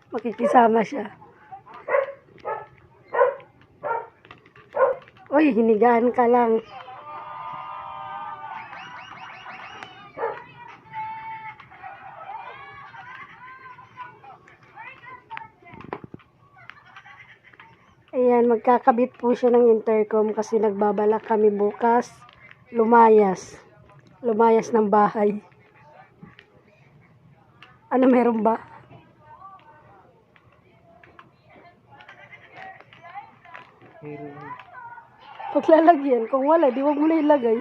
Makikisama siya. Uy, hinigaan ka lang. Ayan, magkakabit po siya ng intercom kasi nagbabalak kami bukas lumayas. Lumayas ng bahay. Ano, meron ba? Paglalagyan, kung wala, di wag mo na ilagay.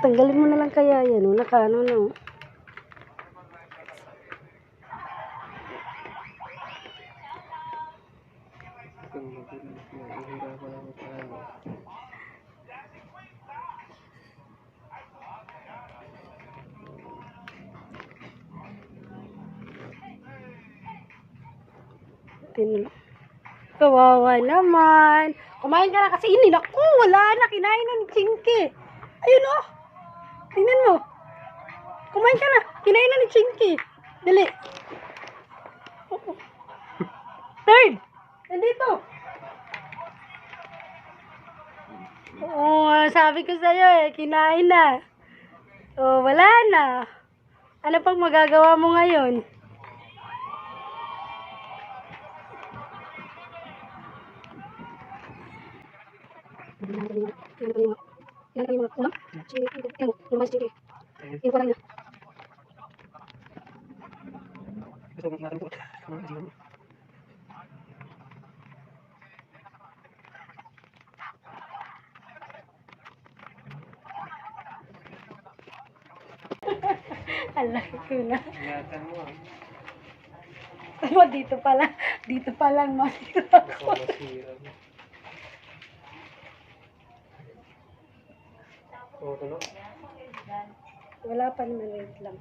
Tanggalin mo na lang kaya yan, oh. Nakaano na, oh. Kawawa naman. Kumain ka na kasi ini. Naku, wala na. Kinain na ni Chinky. Ayun, oh. Tingnan mo. Kumain ka na. Kinain na ni Chinky. Dali. Third. Nandito. Oh, sabi ko sa'yo eh. Kinain na. Oh, wala na. Ano pang magagawa mo ngayon? Alaki ko na. Ingatan mo ah. Oh, dito pa lang masira ko. Oo, tulo. Wala pa naman, wait lang.